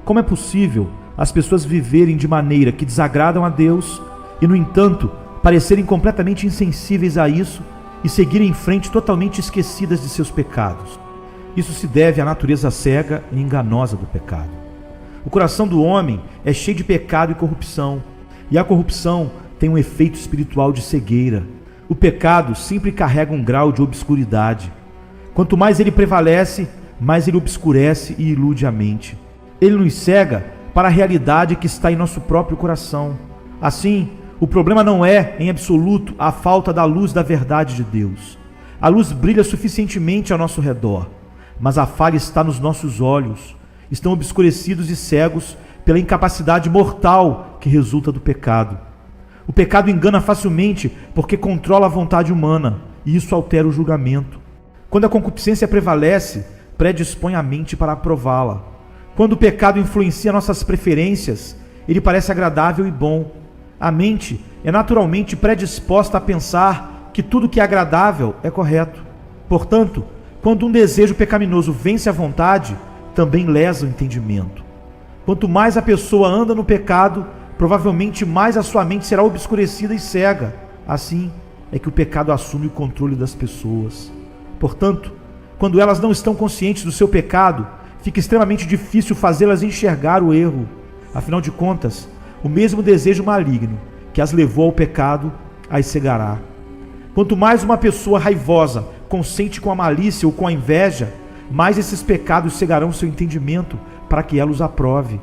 Como é possível as pessoas viverem de maneira que desagradam a Deus e, no entanto, parecerem completamente insensíveis a isso e seguirem em frente totalmente esquecidas de seus pecados? Isso se deve à natureza cega e enganosa do pecado. O coração do homem é cheio de pecado e corrupção, e a corrupção tem um efeito espiritual de cegueira. O pecado sempre carrega um grau de obscuridade. Quanto mais ele prevalece, mais ele obscurece e ilude a mente. Ele nos cega para a realidade que está em nosso próprio coração. Assim, o problema não é, em absoluto, a falta da luz da verdade de Deus. A luz brilha suficientemente ao nosso redor, mas a falha está nos nossos olhos. Estão obscurecidos e cegos pela incapacidade mortal que resulta do pecado. O pecado engana facilmente porque controla a vontade humana, e isso altera o julgamento. Quando a concupiscência prevalece, predispõe a mente para aprová-la. Quando o pecado influencia nossas preferências, ele parece agradável e bom. A mente é naturalmente predisposta a pensar que tudo que é agradável é correto. Portanto, quando um desejo pecaminoso vence a vontade, também lesa o entendimento. Quanto mais a pessoa anda no pecado, provavelmente mais a sua mente será obscurecida e cega. Assim é que o pecado assume o controle das pessoas. Portanto, quando elas não estão conscientes do seu pecado, fica extremamente difícil fazê-las enxergar o erro. Afinal de contas, o mesmo desejo maligno que as levou ao pecado as cegará. Quanto mais uma pessoa raivosa consente com a malícia ou com a inveja, mais esses pecados cegarão seu entendimento para que ela os aprove.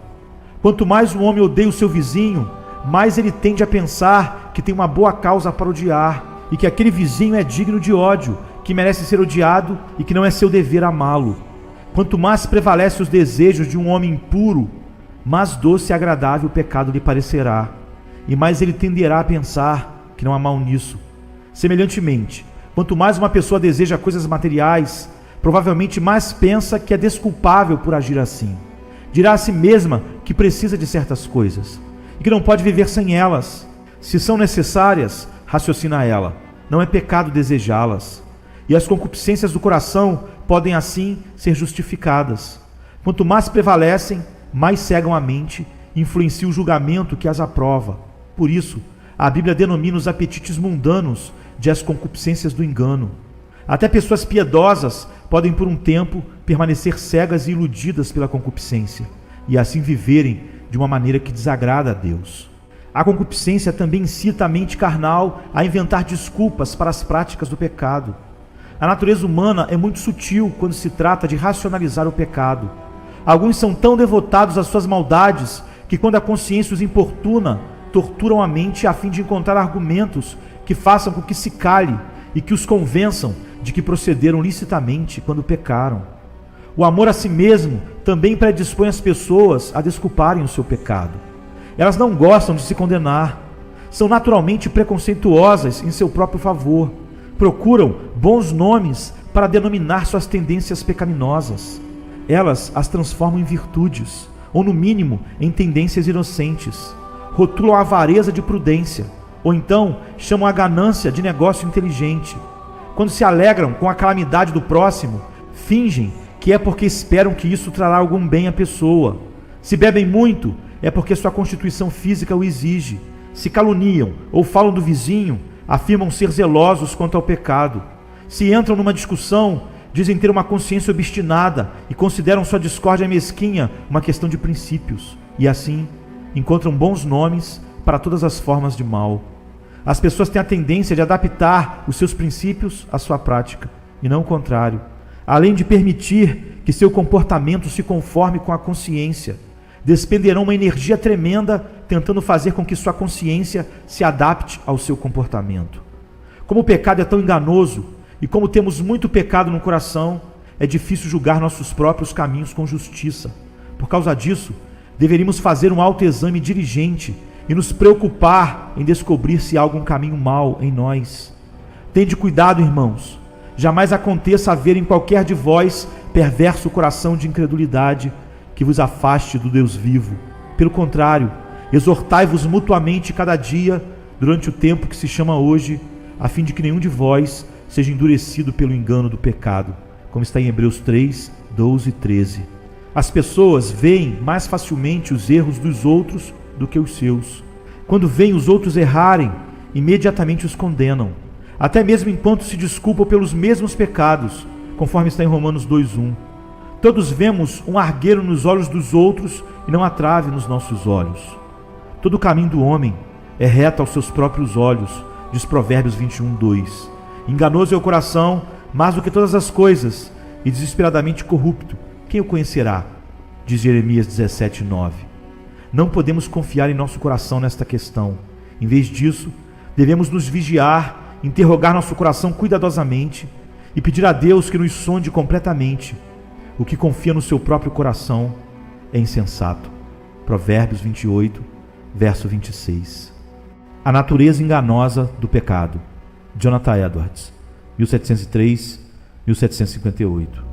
Quanto mais um homem odeia o seu vizinho, mais ele tende a pensar que tem uma boa causa para odiar e que aquele vizinho é digno de ódio, que merece ser odiado e que não é seu dever amá-lo. Quanto mais prevalecem os desejos de um homem impuro, mais doce e agradável o pecado lhe parecerá, e mais ele tenderá a pensar que não há mal nisso. Semelhantemente, quanto mais uma pessoa deseja coisas materiais, provavelmente mais pensa que é desculpável por agir assim. Dirá a si mesma que precisa de certas coisas e que não pode viver sem elas. Se são necessárias, raciocina ela, não é pecado desejá-las. E as concupiscências do coração podem assim ser justificadas. Quanto mais prevalecem, mais cegam a mente e influenciam o julgamento que as aprova. Por isso, a Bíblia denomina os apetites mundanos de as concupiscências do engano. Até pessoas piedosas podem por um tempo permanecer cegas e iludidas pela concupiscência, e assim viverem de uma maneira que desagrada a Deus. A concupiscência também incita a mente carnal a inventar desculpas para as práticas do pecado. A natureza humana é muito sutil quando se trata de racionalizar o pecado. Alguns são tão devotados às suas maldades que, quando a consciência os importuna, torturam a mente a fim de encontrar argumentos que façam com que se cale e que os convençam de que procederam licitamente quando pecaram. O amor a si mesmo também predispõe as pessoas a desculparem o seu pecado. Elas não gostam de se condenar, são naturalmente preconceituosas em seu próprio favor, procuram bons nomes para denominar suas tendências pecaminosas. Elas as transformam em virtudes, ou no mínimo em tendências inocentes. Rotulam a avareza de prudência, ou então chamam a ganância de negócio inteligente. Quando se alegram com a calamidade do próximo, fingem que é porque esperam que isso trará algum bem à pessoa. Se bebem muito, é porque sua constituição física o exige. Se caluniam ou falam do vizinho, afirmam ser zelosos quanto ao pecado. Se entram numa discussão, dizem ter uma consciência obstinada e consideram sua discórdia mesquinha uma questão de princípios. E assim, encontram bons nomes para todas as formas de mal. As pessoas têm a tendência de adaptar os seus princípios à sua prática, e não o contrário. Além de permitir que seu comportamento se conforme com a consciência, despenderão uma energia tremenda tentando fazer com que sua consciência se adapte ao seu comportamento. Como o pecado é tão enganoso, e como temos muito pecado no coração, é difícil julgar nossos próprios caminhos com justiça. Por causa disso, deveríamos fazer um autoexame diligente e nos preocupar em descobrir se há algum caminho mau em nós. Tende cuidado, irmãos. Jamais aconteça haver em qualquer de vós perverso coração de incredulidade que vos afaste do Deus vivo. Pelo contrário, exortai-vos mutuamente cada dia, durante o tempo que se chama hoje, a fim de que nenhum de vós seja endurecido pelo engano do pecado, como está em Hebreus 3, 12 e 13. As pessoas veem mais facilmente os erros dos outros do que os seus. Quando veem os outros errarem, imediatamente os condenam, até mesmo enquanto se desculpam pelos mesmos pecados, conforme está em Romanos 2:1. Todos vemos um argueiro nos olhos dos outros e não a trave nos nossos olhos. Todo o caminho do homem é reto aos seus próprios olhos, diz Provérbios 21:2. Enganoso é o coração, mais do que todas as coisas, e desesperadamente corrupto. Quem o conhecerá? Diz Jeremias 17:9. Não podemos confiar em nosso coração nesta questão. Em vez disso, devemos nos vigiar, interrogar nosso coração cuidadosamente e pedir a Deus que nos sonde completamente. O que confia no seu próprio coração é insensato. Provérbios 28, verso 26. A natureza enganosa do pecado. Jonathan Edwards, 1703-1758.